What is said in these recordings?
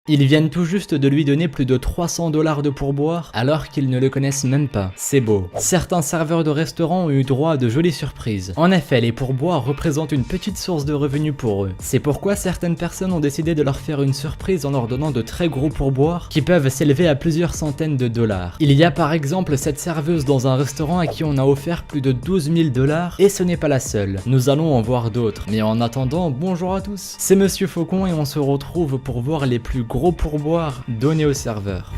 Ils viennent tout juste de lui donner plus de 300 $ de pourboire alors qu'ils ne le connaissent même pas. C'est beau. Certains serveurs de restaurants ont eu droit à de jolies surprises. En effet, les pourboires représentent une petite source de revenus pour eux. C'est pourquoi certaines personnes ont décidé de leur faire une surprise en leur donnant de très gros pourboires qui peuvent s'élever à plusieurs centaines de dollars. Il y a par exemple cette serveuse dans un restaurant à qui on a offert plus de 12 000 $ et ce n'est pas la seule. Nous allons en voir d'autres. Mais en attendant, bonjour à tous. C'est Monsieur Faucon et on se retrouve pour voir les plus gros pourboires donnés au serveur.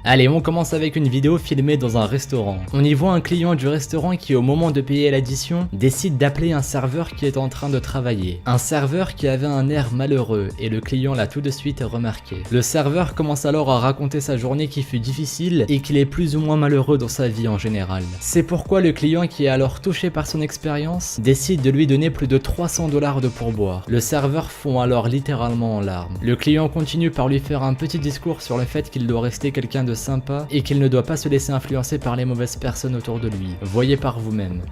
Allez, on commence avec une vidéo filmée dans un restaurant. On y voit un client du restaurant qui, au moment de payer l'addition, décide d'appeler un serveur qui est en train de travailler. Un serveur qui avait un air malheureux et le client l'a tout de suite remarqué. Le serveur commence alors à raconter sa journée qui fut difficile et qu'il est plus ou moins malheureux dans sa vie en général. C'est pourquoi le client, qui est alors touché par son expérience, décide de lui donner plus de 300 $ de pourboire. Le serveur fond alors littéralement en larmes. Le client continue par lui faire un petit discours sur le fait qu'il doit rester quelqu'un de sympa et qu'il ne doit pas se laisser influencer par les mauvaises personnes autour de lui. Voyez par vous-même.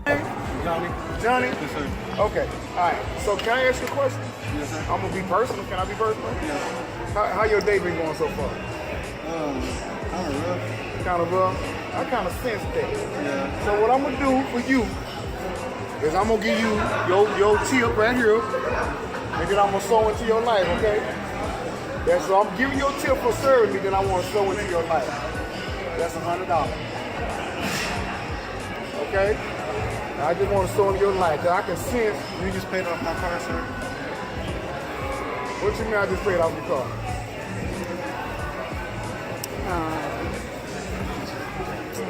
Johnny? Yes, sir. Okay. All right. So can I ask you a question? Yes, sir. I'm gonna be personal. Can I be personal? Yeah. How your day been going so far? Kind of rough. Kind of rough. I kind of sense that. Yeah. So what I'm gonna do for you is I'm gonna give you your tip right here, and then I'm gonna sow into your life. Okay? Yeah. So I'm giving you a tip for serving me. Then I want to sow into your life. That's $100. Okay? I just want to sow into your life. I can sense. You just paid off my car, sir. What you mean I just paid off your car?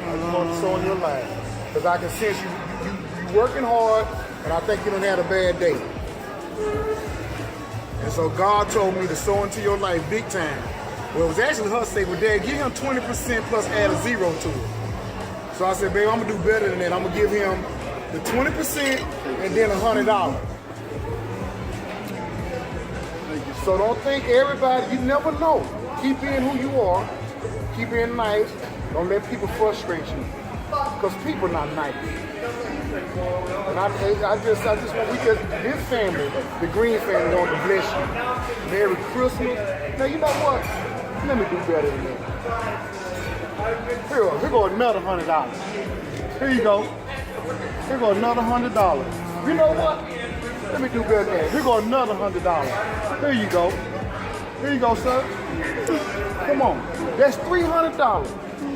I just want to sow in your life. Because I can sense you working hard, and I think you done had a bad day. And so God told me to sow into your life big time. Well, it was actually her say, well, Dad, give him 20% plus add a zero to it. So I said, babe, I'm going to do better than that. I'm going to give him the 20% and then $100. So don't think everybody, you never know. Keep being who you are. Keep being nice. Don't let people frustrate you. Because people are not nice. And I just want, this family, the Green family, want to bless you. Merry Christmas. Now, you know what? Let me do better than that. Here go another $100. Here you go. Here go another $100. You know what? Let me do better than that. Here go another $100. Here you go. Here you go, sir. Come on. That's $300.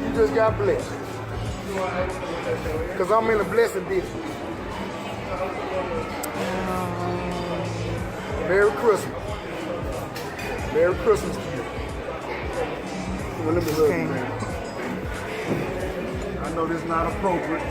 You just got blessed. Because I'm in the blessing business. Merry Christmas. Merry Christmas to you. Well, let me hug you, man. I know this is not appropriate.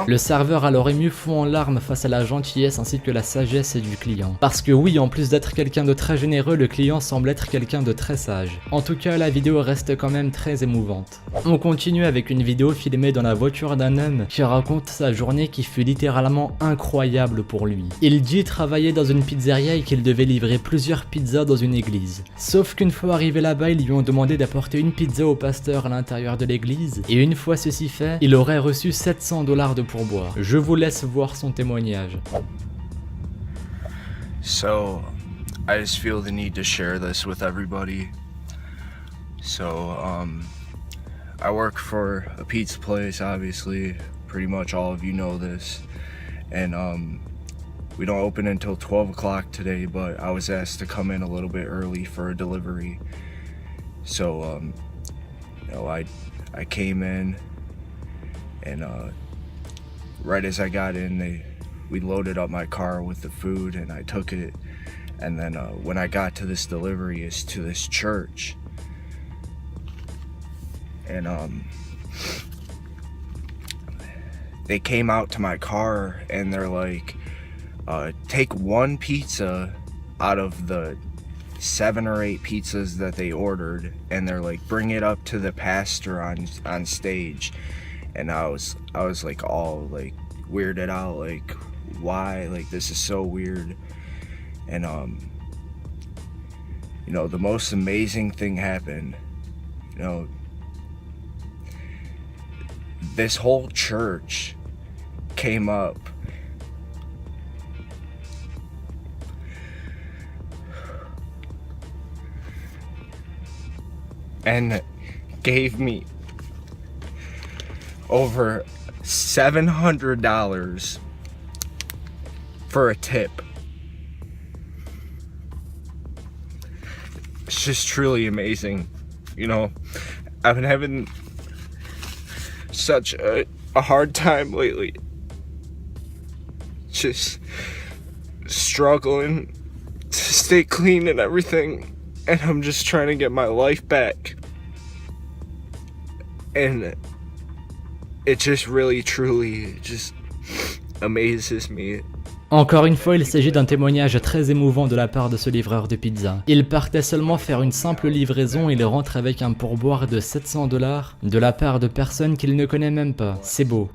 Le serveur alors ému fond en larmes face à la gentillesse ainsi que la sagesse du client. Parce que oui, en plus d'être quelqu'un de très généreux, le client semble être quelqu'un de très sage. En tout cas, la vidéo reste quand même très émouvante. On continue avec une vidéo filmée dans la voiture d'un homme qui raconte sa journée qui fut littéralement incroyable pour lui. Il dit travailler dans une pizzeria et qu'il devait livrer plusieurs pizzas dans une église. Sauf qu'une fois arrivé là-bas, ils lui ont demandé d'apporter une pizza au pasteur à l'intérieur de l'église, et une fois ceci fait, il aurait reçu 700 $ de pourboire. Je vous laisse voir son témoignage. So, I just feel the need to share this with everybody. So, I work for a pizza place, obviously. Pretty much all of you know this. And, we don't open until 12 o'clock today, but I was asked to come in a little bit early for a delivery. So, you know, I came in and, right as I got in, we loaded up my car with the food and I took it. And then when I got to this delivery, is to this church. And they came out to my car and they're like, take one pizza out of the 7 or 8 pizzas that they ordered, and they're like, bring it up to the pastor on stage. And I was like all like weirded out, like why, like this is so weird. And you know, the most amazing thing happened. You know, this whole church came up and gave me over $700 for a tip. It's just truly amazing. You know, I've been having such a hard time lately. Just struggling to stay clean and everything. And I'm just trying to get my life back. And it just really, truly just amazes me. Encore une fois, il s'agit d'un témoignage très émouvant de la part de ce livreur de pizza. Il partait seulement faire une simple livraison et il rentre avec un pourboire de $700 de la part de personnes qu'il ne connaît même pas. C'est beau.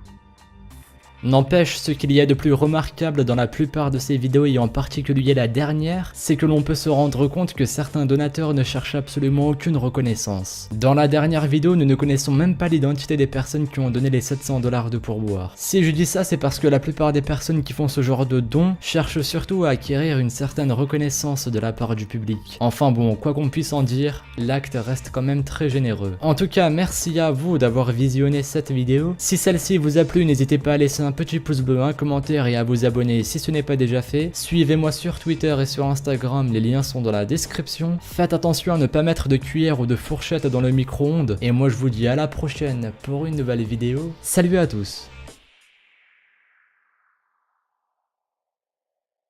N'empêche, ce qu'il y a de plus remarquable dans la plupart de ces vidéos et en particulier la dernière, c'est que l'on peut se rendre compte que certains donateurs ne cherchent absolument aucune reconnaissance. Dans la dernière vidéo, nous ne connaissons même pas l'identité des personnes qui ont donné les $700 de pourboire. Si je dis ça, c'est parce que la plupart des personnes qui font ce genre de dons cherchent surtout à acquérir une certaine reconnaissance de la part du public. Enfin bon, quoi qu'on puisse en dire, l'acte reste quand même très généreux. En tout cas, merci à vous d'avoir visionné cette vidéo. Si celle-ci vous a plu, n'hésitez pas à laisser un petit pouce bleu, un commentaire et à vous abonner si ce n'est pas déjà fait. Suivez-moi sur Twitter et sur Instagram, les liens sont dans la description. Faites attention à ne pas mettre de cuillère ou de fourchette dans le micro-ondes. Et moi je vous dis à la prochaine pour une nouvelle vidéo. Salut à tous!